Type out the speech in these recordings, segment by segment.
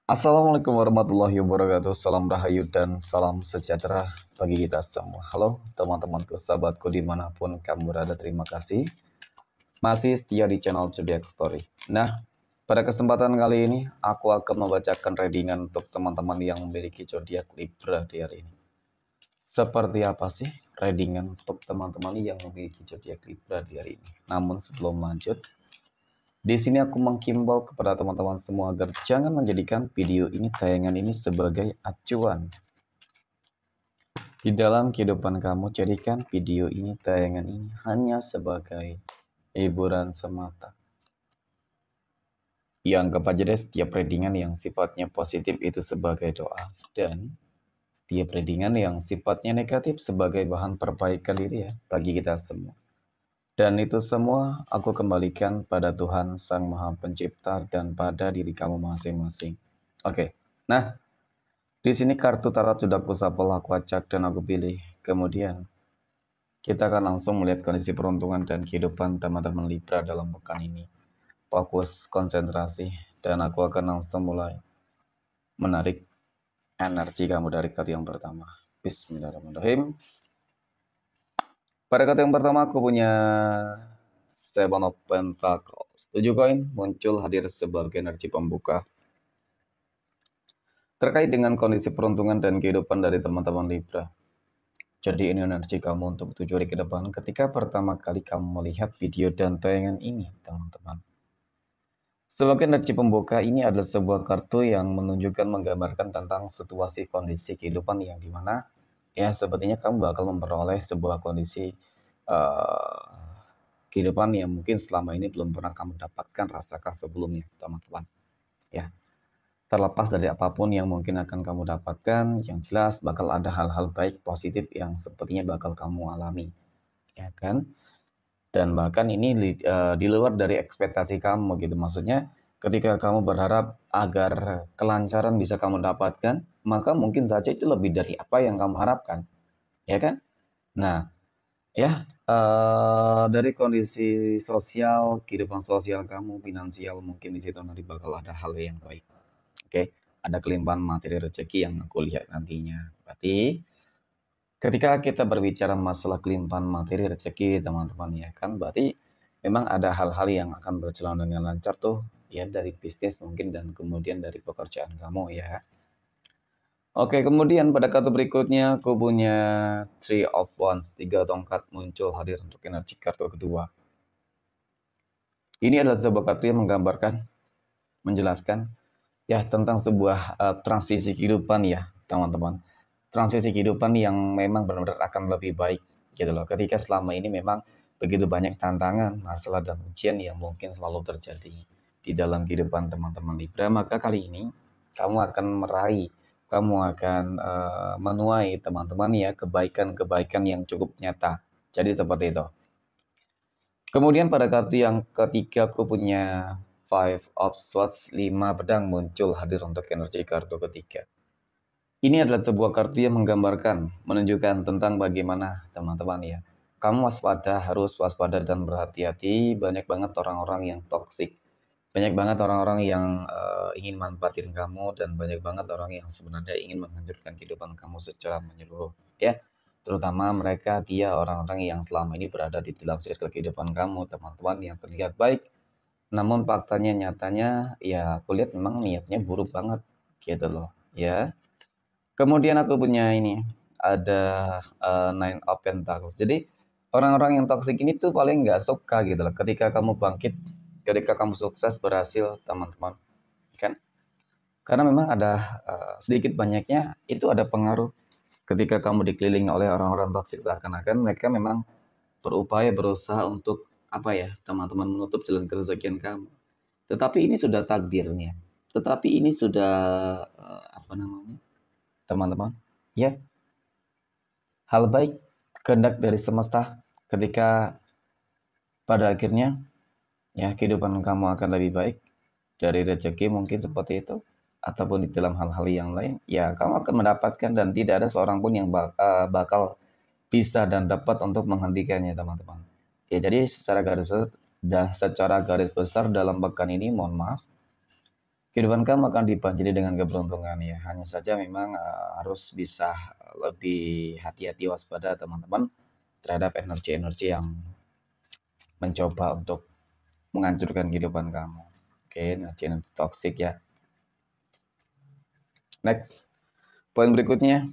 Assalamualaikum warahmatullahi wabarakatuh. Salam rahayu dan salam sejahtera bagi kita semua. Halo teman-temanku, sahabatku dimanapun kamu berada. Terima kasih masih setia di channel Zodiac Story. Nah, pada kesempatan kali ini aku akan membacakan readingan untuk teman-teman yang memiliki zodiak Libra di hari ini. Seperti apa sih readingan untuk teman-teman yang memiliki zodiak Libra di hari ini? Namun sebelum lanjut, di sini aku menghimbau kepada teman-teman semua agar jangan menjadikan video ini, tayangan ini sebagai acuan. Di dalam kehidupan kamu, jadikan video ini, tayangan ini hanya sebagai hiburan semata. Yang aja deh setiap readingan yang sifatnya positif itu sebagai doa. Dan setiap readingan yang sifatnya negatif sebagai bahan perbaikan diri ya bagi kita semua. Dan itu semua aku kembalikan pada Tuhan Sang Maha Pencipta dan pada diri kamu masing-masing. Oke. Nah, di sini kartu tarot sudah aku shuffle, aku acak dan aku pilih. Kemudian kita akan langsung melihat kondisi peruntungan dan kehidupan teman-teman Libra dalam pekan ini. Fokus, konsentrasi, dan aku akan langsung mulai menarik energi kamu dari kartu yang pertama. Bismillahirrahmanirrahim. Pada kartu yang pertama aku punya Seven of Pentacles. 7 koin muncul hadir sebagai energi pembuka terkait dengan kondisi peruntungan dan kehidupan dari teman-teman Libra. Jadi ini energi kamu untuk 7 hari ke depan ketika pertama kali kamu melihat video dan tayangan ini, teman-teman. Sebagai energi pembuka, ini adalah sebuah kartu yang menunjukkan, menggambarkan tentang situasi kondisi kehidupan yang dimana ya sepertinya kamu bakal memperoleh sebuah kondisi kehidupan yang mungkin selama ini belum pernah kamu dapatkan, rasakan sebelumnya, teman-teman. Ya, terlepas dari apapun yang mungkin akan kamu dapatkan, yang jelas bakal ada hal-hal baik positif yang sepertinya bakal kamu alami, ya kan? Dan bahkan ini di luar dari ekspektasi kamu gitu. Maksudnya ketika kamu berharap agar kelancaran bisa kamu dapatkan, maka mungkin saja itu lebih dari apa yang kamu harapkan, ya kan? Nah, ya dari kondisi sosial, kehidupan sosial kamu, finansial, mungkin di situ nanti bakal ada hal yang baik. Oke, ada kelimpahan materi rezeki yang aku lihat nantinya. Berarti ketika kita berbicara masalah kelimpahan materi rezeki, teman-teman, ya kan, berarti memang ada hal-hal yang akan berjalan dengan lancar tuh, ya, dari bisnis mungkin dan kemudian dari pekerjaan kamu, ya. Oke, kemudian pada kartu berikutnya aku punya Three of Wands, 3 tongkat muncul hadir untuk energi kartu kedua. Ini adalah sebuah kartu yang menggambarkan, menjelaskan ya tentang sebuah transisi kehidupan ya, teman-teman. Transisi kehidupan yang memang benar-benar akan lebih baik gitu loh. Ketika selama ini memang begitu banyak tantangan, masalah dan ujian yang mungkin selalu terjadi di dalam kehidupan teman-teman Libra, maka kali ini kamu akan meraih, kamu akan menuai teman-teman ya kebaikan-kebaikan yang cukup nyata. Jadi seperti itu. Kemudian pada kartu yang ketiga aku punya Five of Swords, 5 pedang muncul hadir untuk energi kartu ketiga. Ini adalah sebuah kartu yang menggambarkan, menunjukkan tentang bagaimana teman-teman ya. Kamu waspada, harus waspada dan berhati-hati. Banyak banget orang-orang yang toksik. Banyak banget orang-orang yang ingin manfaatin kamu dan banyak banget orang yang sebenarnya ingin menghancurkan kehidupan kamu secara menyeluruh. Ya, terutama mereka dia orang-orang yang selama ini berada di dalam circle kehidupan kamu, teman-teman yang terlihat baik. Namun faktanya nyatanya ya aku lihat memang niatnya buruk banget gitu loh, ya. Kemudian aku punya ini, ada Nine of Pentacles. Jadi orang-orang yang toksik ini tuh paling nggak suka gitu loh. Ketika kamu bangkit, ketika kamu sukses, berhasil, teman-teman, kan? Karena memang ada sedikit banyaknya itu ada pengaruh. Ketika kamu dikelilingi oleh orang-orang toksik, seakan-akan mereka memang berupaya, berusaha untuk apa ya, teman-teman, menutup jalan kerezekian kamu. Tetapi ini sudah takdirnya. Tetapi ini sudah apa namanya, teman-teman? Ya, hal baik, kehendak dari semesta ketika pada akhirnya ya kehidupan kamu akan lebih baik, dari rezeki mungkin seperti itu, ataupun di dalam hal-hal yang lain ya kamu akan mendapatkan dan tidak ada seorang pun yang bakal bisa dan dapat untuk menghentikannya, teman-teman. Ya, jadi secara garis besar dalam pekan ini, mohon maaf, kehidupan kamu akan dibanjiri dengan keberuntungan ya. Hanya saja memang harus bisa lebih hati-hati waspada teman-teman terhadap energi-energi yang mencoba untuk menghancurkan kehidupan kamu. Oke, energi-energi toksik ya. Next, poin berikutnya.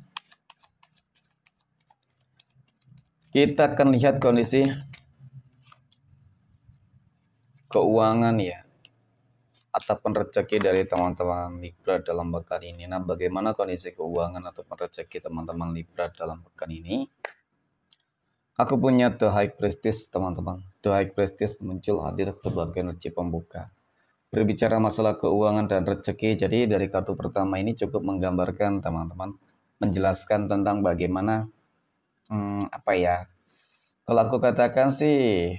Kita akan lihat kondisi keuangan ya, ataupun rezeki dari teman-teman Libra dalam pekan ini. Nah, bagaimana kondisi keuangan ataupun rezeki teman-teman Libra dalam pekan ini? Aku punya The High Priestess, teman-teman. The High Priestess muncul hadir sebagai energi pembuka. Berbicara masalah keuangan dan rezeki, jadi dari kartu pertama ini cukup menggambarkan teman-teman, menjelaskan tentang bagaimana, apa ya, kalau aku katakan sih,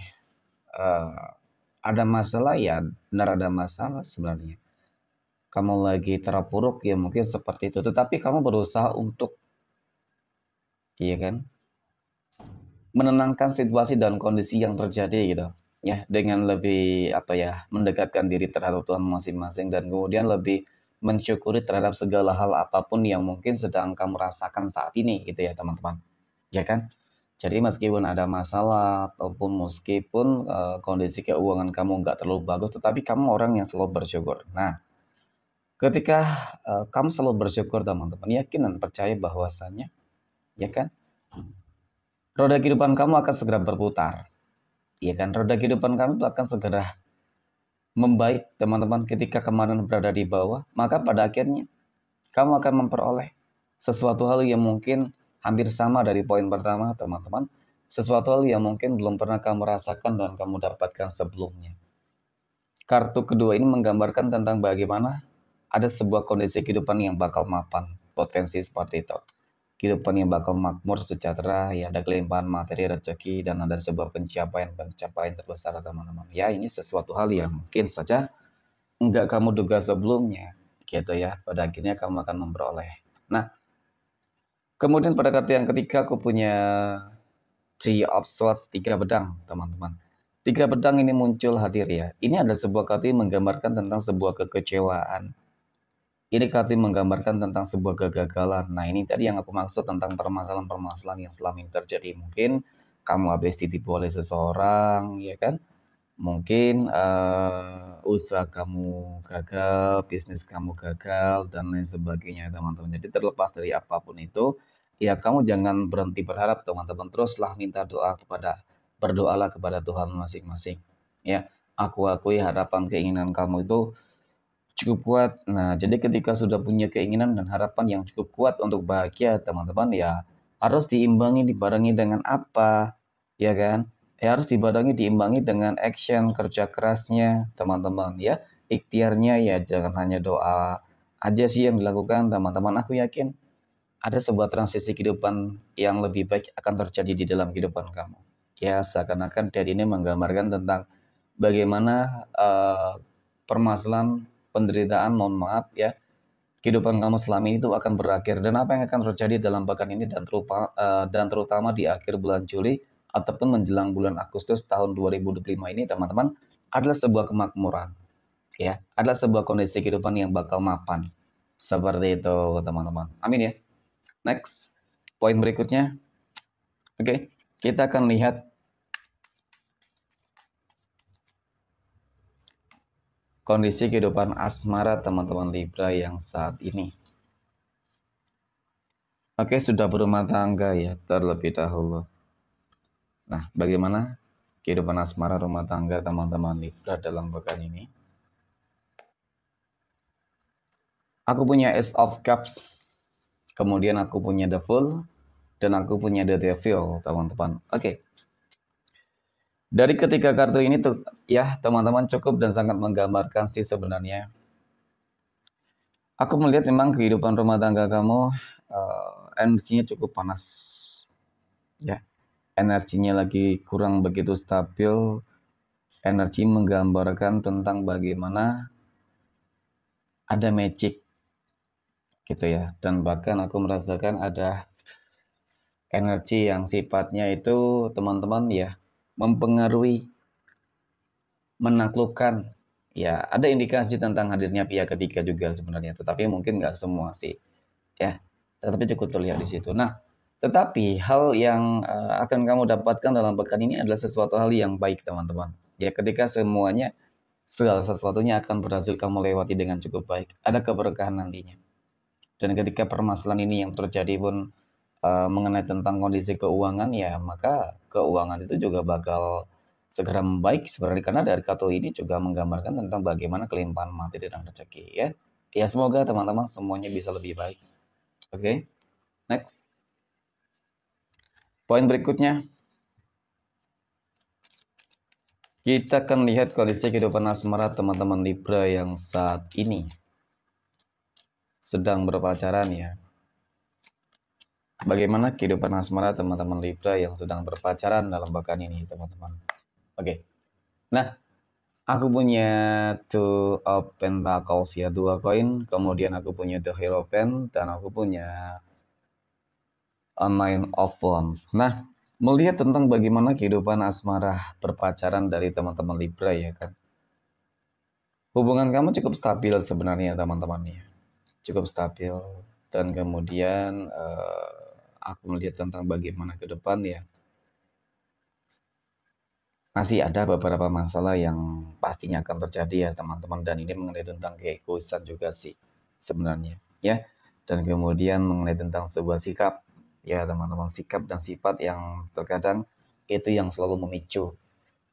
ada masalah ya, benar ada masalah sebenarnya. Kamu lagi terpuruk ya mungkin seperti itu, tetapi kamu berusaha untuk, iya kan, menenangkan situasi dan kondisi yang terjadi gitu ya, dengan lebih apa ya, mendekatkan diri terhadap Tuhan masing-masing dan kemudian lebih mensyukuri terhadap segala hal apapun yang mungkin sedang kamu rasakan saat ini gitu ya teman-teman, ya kan. Jadi meskipun ada masalah ataupun meskipun kondisi keuangan kamu nggak terlalu bagus, tetapi kamu orang yang selalu bersyukur. Nah, ketika kamu selalu bersyukur teman-teman, yakin dan percaya bahwasannya, ya kan, roda kehidupan kamu akan segera berputar. Ya kan, roda kehidupan kamu itu akan segera membaik teman-teman. Ketika kemarin berada di bawah, maka pada akhirnya kamu akan memperoleh sesuatu hal yang mungkin hampir sama dari poin pertama teman-teman. Sesuatu hal yang mungkin belum pernah kamu rasakan dan kamu dapatkan sebelumnya. Kartu kedua ini menggambarkan tentang bagaimana ada sebuah kondisi kehidupan yang bakal mapan. Potensi seperti itu. Kehidupan yang bakal makmur, sejahtera, ya ada kelimpahan materi, rezeki, dan ada sebuah pencapaian terbesar teman-teman. Ya ini sesuatu hal yang mungkin saja enggak kamu duga sebelumnya, gitu ya. Pada akhirnya kamu akan memperoleh. Nah, kemudian pada kartu yang ketiga aku punya Three of Swords, 3 pedang teman-teman. 3 pedang ini muncul hadir ya. Ini ada sebuah kartu yang menggambarkan tentang sebuah kekecewaan. Ini kartu menggambarkan tentang sebuah kegagalan. Nah, ini tadi yang aku maksud tentang permasalahan-permasalahan yang selama ini terjadi. Mungkin kamu habis ditipu oleh seseorang, ya kan? Mungkin usaha kamu gagal, bisnis kamu gagal, dan lain sebagainya, teman-teman. Jadi terlepas dari apapun itu, ya kamu jangan berhenti berharap, teman-teman. Teruslah minta doa berdoalah kepada Tuhan masing-masing. Ya, aku akui harapan keinginan kamu itu cukup kuat. Nah, jadi ketika sudah punya keinginan dan harapan yang cukup kuat untuk bahagia, teman-teman, ya harus dibarengi dengan apa? Ya kan? Ya harus diimbangi dengan action, kerja kerasnya, teman-teman, ya. Ikhtiarnya ya jangan hanya doa aja sih yang dilakukan, teman-teman. Aku yakin ada sebuah transisi kehidupan yang lebih baik akan terjadi di dalam kehidupan kamu. Ya, seakan-akan dari ini menggambarkan tentang bagaimana permasalahan penderitaan, mohon maaf ya, kehidupan kamu selama ini itu akan berakhir dan apa yang akan terjadi dalam pekan ini dan terutama di akhir bulan Juli ataupun menjelang bulan Agustus tahun 2025 ini teman-teman adalah sebuah kemakmuran ya, adalah sebuah kondisi kehidupan yang bakal mapan. Seperti itu teman-teman. Amin ya. Next, poin berikutnya. Oke, kita akan lihat kondisi kehidupan asmara teman-teman Libra yang saat ini. Oke, sudah berumah tangga ya terlebih dahulu. Nah, bagaimana kehidupan asmara rumah tangga teman-teman Libra dalam pekan ini? Aku punya Ace of Cups, kemudian aku punya The Fool, dan aku punya The Devil, teman-teman. Oke. Dari ketiga kartu ini tuh ya teman-teman cukup dan sangat menggambarkan sih sebenarnya. Aku melihat memang kehidupan rumah tangga kamu energinya cukup panas. Ya, energinya lagi kurang begitu stabil. Energi menggambarkan tentang bagaimana ada magic gitu ya, dan bahkan aku merasakan ada energi yang sifatnya itu teman-teman ya mempengaruhi, menaklukkan Ya, ada indikasi tentang hadirnya pihak ketiga juga sebenarnya, tetapi mungkin nggak semua sih, ya. Tetapi cukup terlihat di situ. Nah, tetapi hal yang akan kamu dapatkan dalam pekan ini adalah sesuatu hal yang baik, teman-teman. Ya, ketika segala sesuatunya akan berhasil kamu lewati dengan cukup baik. Ada keberkahan nantinya. Dan ketika permasalahan ini yang terjadi pun mengenai tentang kondisi keuangan, ya maka keuangan itu juga bakal segera membaik sebenarnya, karena dari kartu ini juga menggambarkan tentang bagaimana kelimpahan materi dan rezeki, ya. Ya, semoga teman-teman semuanya bisa lebih baik. Oke, next. Poin berikutnya, kita akan lihat kondisi kehidupan asmara teman-teman Libra yang saat ini sedang berpacaran, ya. Bagaimana kehidupan asmara teman-teman Libra yang sedang berpacaran dalam pekan ini, teman-teman. Oke. Nah, aku punya Two of Pentacles, ya, 2 koin. Kemudian aku punya The Hierophant dan aku punya Nine of Wands. Nah, melihat tentang bagaimana kehidupan asmara berpacaran dari teman-teman Libra, ya kan. Hubungan kamu cukup stabil sebenarnya, teman-teman, ya. Cukup stabil. Dan kemudian aku melihat tentang bagaimana ke depan, ya. Masih ada beberapa masalah yang pastinya akan terjadi, ya, teman-teman, dan ini mengenai tentang keegoisan juga sih sebenarnya, ya. Dan kemudian mengenai tentang sebuah sikap, ya, teman-teman, sikap dan sifat yang terkadang itu yang selalu memicu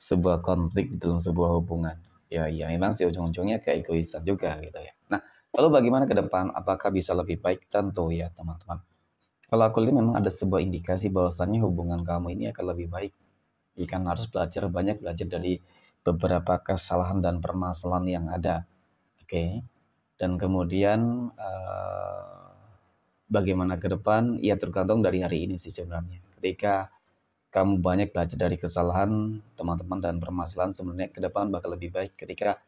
sebuah konflik di dalam sebuah hubungan. Ya, ya, memang sih ujung-ujungnya keegoisan juga gitu, ya. Nah, lalu bagaimana ke depan? Apakah bisa lebih baik? Tentu, ya, teman-teman. Kalau aku lihat memang ada sebuah indikasi bahwasannya hubungan kamu ini akan lebih baik. Ikan harus banyak belajar dari beberapa kesalahan dan permasalahan yang ada. Oke. Dan kemudian bagaimana ke depan? Ya tergantung dari hari ini sih sebenarnya. Ketika kamu banyak belajar dari kesalahan teman-teman dan permasalahan, sebenarnya ke depan bakal lebih baik. Ketika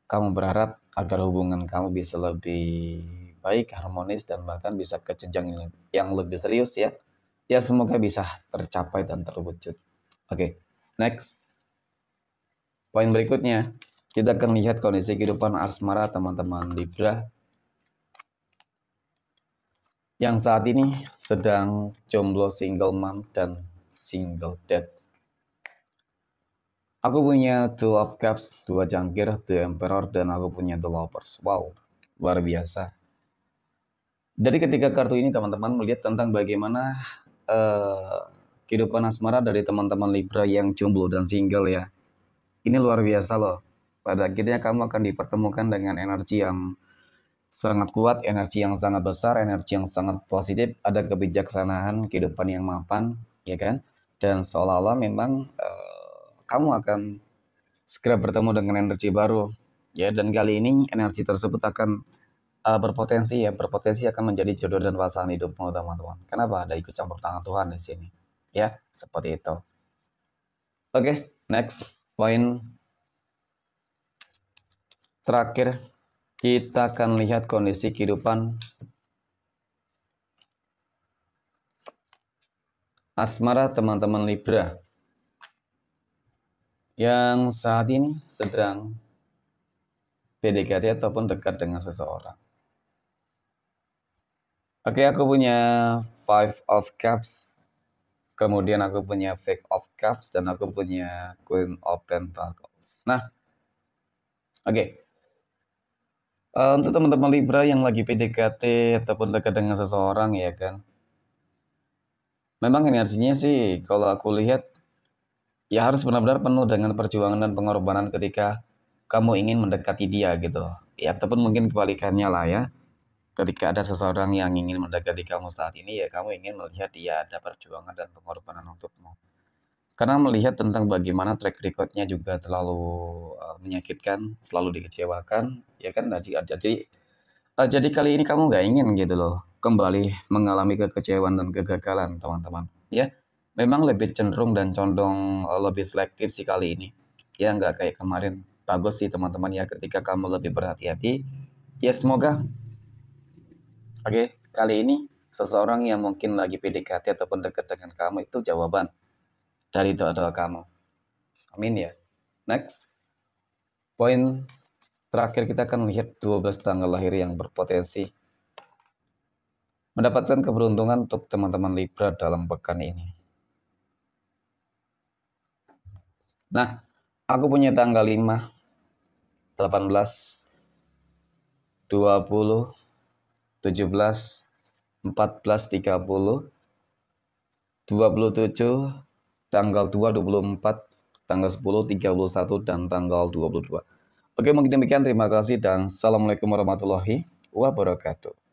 kamu berharap agar hubungan kamu bisa lebih baik, harmonis, dan bahkan bisa ke jenjang yang lebih serius, ya. Ya, semoga bisa tercapai dan terwujud. Oke, next. Poin berikutnya, kita akan lihat kondisi kehidupan asmara teman-teman Libra yang saat ini sedang jomblo, single mom, dan single dad. Aku punya Two of Cups, 2 jangkir, The Emperor, dan aku punya The Lovers. Wow, luar biasa. Dari ketiga kartu ini, teman-teman melihat tentang bagaimana kehidupan asmara dari teman-teman Libra yang jomblo dan single, ya. Ini luar biasa loh. Pada akhirnya kamu akan dipertemukan dengan energi yang sangat kuat, energi yang sangat besar, energi yang sangat positif, ada kebijaksanaan, kehidupan yang mapan, ya kan? Dan seolah-olah memang kamu akan segera bertemu dengan energi baru, ya. Dan kali ini energi tersebut akan berpotensi akan menjadi jodoh dan pasangan hidupmu, teman-teman. Kenapa? Ada ikut campur tangan Tuhan di sini, ya, seperti itu. Oke, next poin terakhir, kita akan lihat kondisi kehidupan asmara teman-teman Libra yang saat ini sedang PDKT ataupun dekat dengan seseorang. Oke, aku punya Five of Cups, kemudian aku punya Five of Cups, dan aku punya Queen of Pentacles. Nah, oke. Untuk teman-teman Libra yang lagi PDKT ataupun dekat dengan seseorang, ya kan. Memang energinya sih kalau aku lihat ya harus benar-benar penuh dengan perjuangan dan pengorbanan ketika kamu ingin mendekati dia gitu. Ya, ataupun mungkin kebalikannya lah, ya. Ketika ada seseorang yang ingin mendekati kamu saat ini, ya kamu ingin melihat dia ada perjuangan dan pengorbanan untukmu. Karena melihat tentang bagaimana track recordnya juga terlalu menyakitkan, selalu dikecewakan, ya kan. Jadi kali ini kamu nggak ingin gitu loh kembali mengalami kekecewaan dan kegagalan, teman-teman. Ya, memang lebih cenderung dan condong lebih selektif sih kali ini. Ya, nggak kayak kemarin. Bagus sih teman-teman, ya, ketika kamu lebih berhati-hati. Ya, semoga kali ini seseorang yang mungkin lagi PDKT ataupun dekat dengan kamu itu jawaban dari doa-doa kamu. Amin, ya. Next, poin terakhir kita akan lihat 12 tanggal lahir yang berpotensi mendapatkan keberuntungan untuk teman-teman Libra dalam pekan ini. Nah, aku punya tanggal 5, 18, 20, 17, 14, 30, 27, tanggal 2, 24, tanggal 10, 31, dan tanggal 22. Oke, mungkin demikian. Terima kasih dan Assalamualaikum warahmatullahi wabarakatuh.